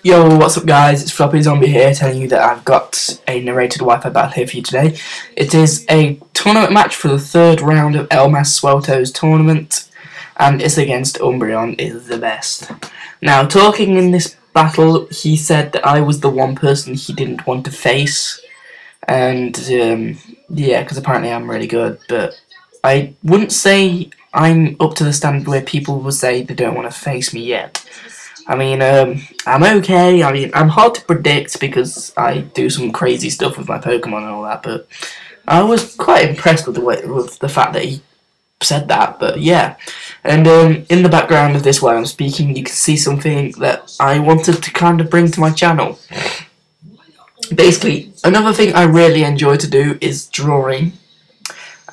Yo, what's up guys, it's Floppy Zombie here telling you that I've got a narrated Wi-Fi battle here for you today. It is a tournament match for the third round of Elmas Swelto's tournament, and it's against UMBREONISTHEBEST. Now, talking in this battle, he said that I was the one person he didn't want to face, and yeah, because apparently I'm really good, but I wouldn't say I'm up to the standard where people will say they don't want to face me yet. I mean, I'm okay. I mean, I'm hard to predict because I do some crazy stuff with my Pokemon and all that, but I was quite impressed with the fact that he said that, but yeah. And in the background of this while I'm speaking, you can see something that I wanted to kind of bring to my channel. Basically, another thing I really enjoy to do is drawing.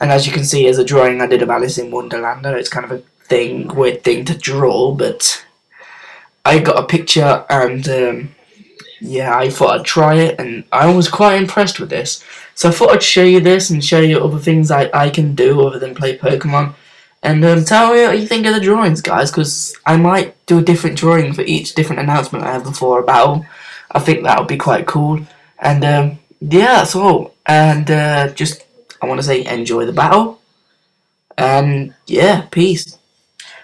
And as you can see, as a drawing I did of Alice in Wonderland, it's kind of a weird thing to draw, but I got a picture and yeah, I thought I'd try it and I was quite impressed with this. So I thought I'd show you this and show you other things I can do other than play Pokemon. And tell me what you think of the drawings, guys, because I might do a different drawing for each different announcement I have before a battle. I think that would be quite cool. And yeah, that's all. And just, I want to say, enjoy the battle. And yeah, peace.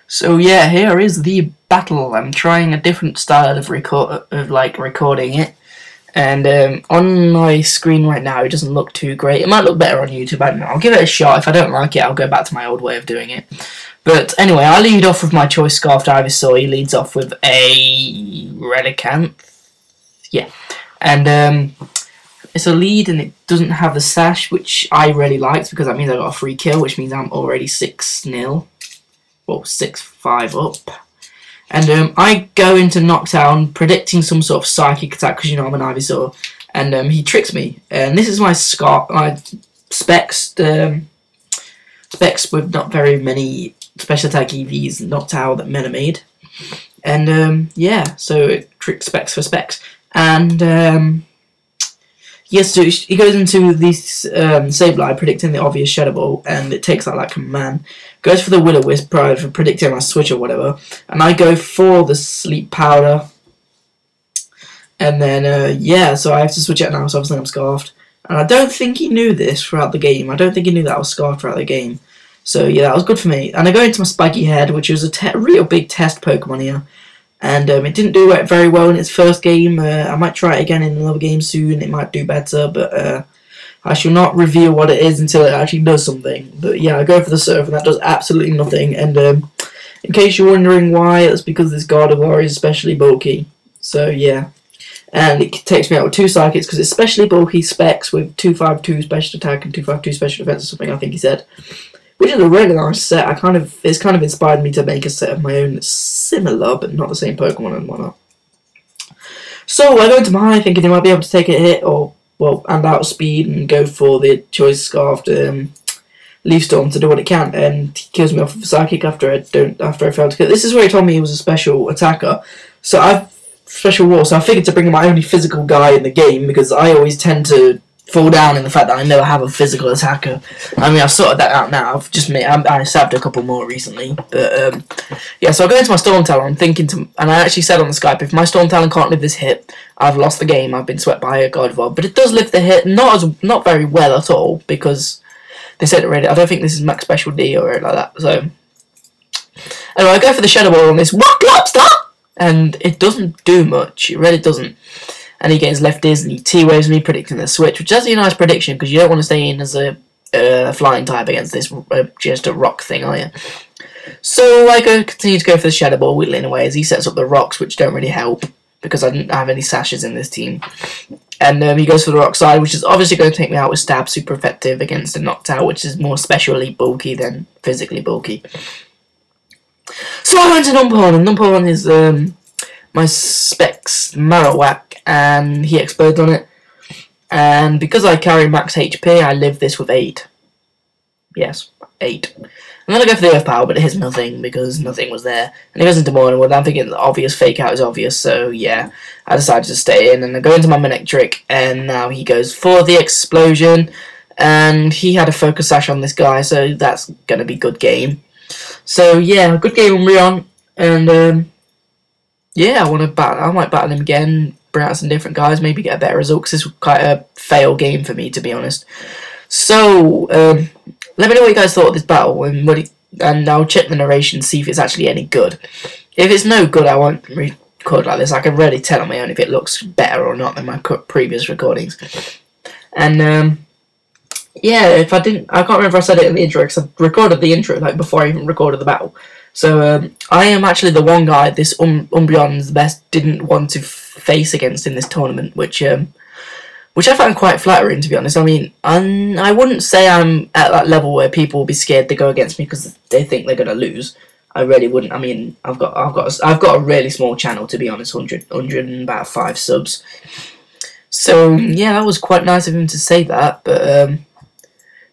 So yeah, here is the battle. I'm trying a different style of recording it, and on my screen right now it doesn't look too great. It might look better on YouTube. I don't know. I'll give it a shot. If I don't like it, I'll go back to my old way of doing it. But anyway, I lead off with my choice Scarfed Ivysaur. He leads off with a Relicanth. Yeah, and it's a lead and it doesn't have the sash, which I really liked because that means I got a free kill, which means I'm already 6-0. Well, 6-5 up. And I go into Knockdown predicting some sort of psychic attack because, you know, I'm an Ivysaur. And he tricks me. And this is my specs. Specs with not very many special attack EVs knocked out that men are made. And yeah, so it tricks specs for specs. And yes, so he goes into this Sableye predicting the obvious Shadow Ball, and it takes that like a man. Goes for the Will-O-Wisp prior for predicting my switch or whatever, and I go for the Sleep Powder. And then, yeah, so I have to switch it now, so obviously I'm Scarfed. And I don't think he knew this throughout the game. I don't think he knew that I was Scarfed throughout the game. So yeah, that was good for me. And I go into my Spiky Head, which was a real big test Pokemon here. And it didn't do very well in its first game. I might try it again in another game soon. It might do better, but I shall not reveal what it is until it actually does something. But yeah, I go for the Surf, and that does absolutely nothing. And in case you're wondering why, that's because this Gardevoir is especially bulky. So yeah. And it takes me out with 2 Psychics because it's especially bulky specs with 252 special attack and 252 special defense or something, I think he said. Which is a really nice set. It's kind of inspired me to make a set of my own that's similar, but not the same Pokemon and whatnot. So I go into my high thinking he might be able to take a hit, or well, and out of speed, and go for the choice Scarfed Leaf Storm to do what it can, and he kills me off with a Psychic after I failed to kill. This is where he told me he was a special attacker. So I've special wall. So I figured to bring in my only physical guy in the game because I always tend to fall down in the fact that I never have a physical attacker. I mean, I've sorted that out now. I sabbed a couple more recently, but yeah. So I go into my Storm Talon, thinking and I actually said on the Skype, if my Storm Talon can't live this hit, I've lost the game. I've been swept by a Gardevoir, but it does live the hit, not very well at all because they said it already. I don't think this is max special D or anything like that. So anyway, I go for the Shadow Ball on this Rock Lobster, and it doesn't do much. It really doesn't. And he gets lefties and he T-Waves me, predicting the switch, which is actually a nice prediction because you don't want to stay in as a flying type against this just a rock thing, are you? So I continue to go for the Shadow Ball, whittling away as he sets up the rocks, which don't really help because I didn't have any sashes in this team. And he goes for the rock side, which is obviously going to take me out with Stab, super effective against a knocked out, which is more specially bulky than physically bulky. So I went to Numpon, and Numpon is my specs Marowak, and he explodes on it. And because I carry max HP, I live this with 8. Yes, 8. And then I go for the Earth Power, but it hits nothing because nothing was there. And he goes into Morning Wood. I'm thinking the obvious fake out is obvious, so yeah, I decided to stay in. And I go into my Manectric, and now he goes for the explosion. And he had a Focus Sash on this guy, so that's gonna be good game. So yeah, good game on Rion, and yeah, I might battle him again, bring out some different guys, maybe get a better result, because this was quite a fail game for me, to be honest. So, let me know what you guys thought of this battle, and I'll check the narration, see if it's actually any good. If it's no good, I won't record like this. I can really tell on my own if it looks better or not than my previous recordings. And, yeah, I can't remember if I said it in the intro, because I recorded the intro like before I even recorded the battle. So I am actually the one guy this UMBREONISTHEBEST didn't want to face against in this tournament, which I found quite flattering, to be honest. I mean, I wouldn't say I'm at that level where people will be scared to go against me because they think they're gonna lose. I really wouldn't. I mean, I've got a really small channel, to be honest, 100 and about 5 subs. So yeah, that was quite nice of him to say that. But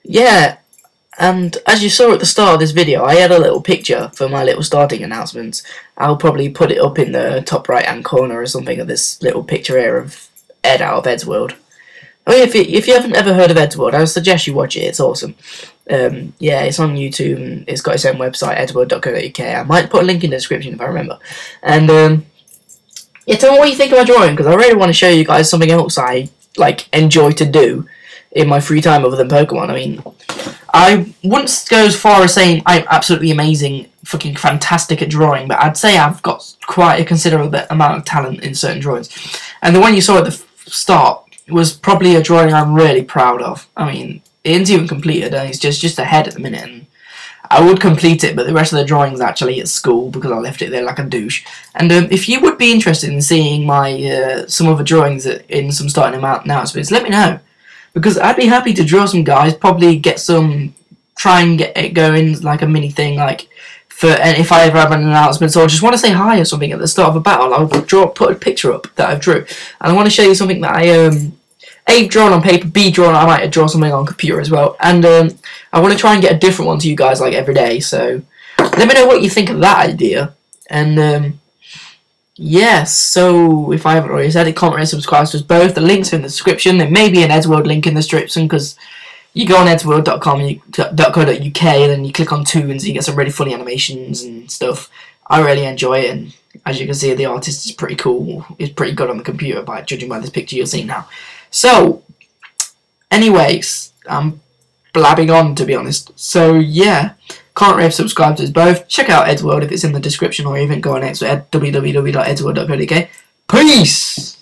yeah. And as you saw at the start of this video, I had a little picture for my little starting announcements. I'll probably put it up in the top right hand corner or something of this little picture here of Ed out of Ed's World. I mean, if you haven't ever heard of Ed's World, I would suggest you watch it. It's awesome. Yeah, it's on YouTube and it's got its own website, edward.co.uk. I might put a link in the description if I remember. And yeah, tell me what you think of my drawing, because I really want to show you guys something else I enjoy to do in my free time other than Pokemon. I mean, I wouldn't go as far as saying I'm absolutely amazing, fucking fantastic at drawing, but I'd say I've got quite a considerable amount of talent in certain drawings. And the one you saw at the start was probably a drawing I'm really proud of. I mean, it isn't even completed, and it's just ahead at the minute, and I would complete it, but the rest of the drawing's actually at school because I left it there like a douche. And if you would be interested in seeing my some other drawings in some starting announcements, let me know. Because I'd be happy to draw some guys, probably try and get it going, like a mini thing, and if I ever have an announcement, or just want to say hi or something at the start of a battle, I'll put a picture up that I've drew. And I want to show you something that I, A, drawn on paper, B, I might draw something on computer as well. And I want to try and get a different one to you guys, like, every day, so let me know what you think of that idea. And, yeah, so if I haven't already said it, comment and subscribe to us both. The links are in the description. There may be an Edward link in the description because you go on edsworld.com and .co.uk and then you click on Toons and you get some really funny animations and stuff. I really enjoy it, and as you can see, the artist is pretty cool. He's pretty good on the computer, judging by this picture you'll see now. So, anyways, I'm blabbing on, to be honest. So, yeah. Can't rave subscribe to us both. Check out Ed's World if it's in the description, or even go on www.edsworld.co.uk. Peace!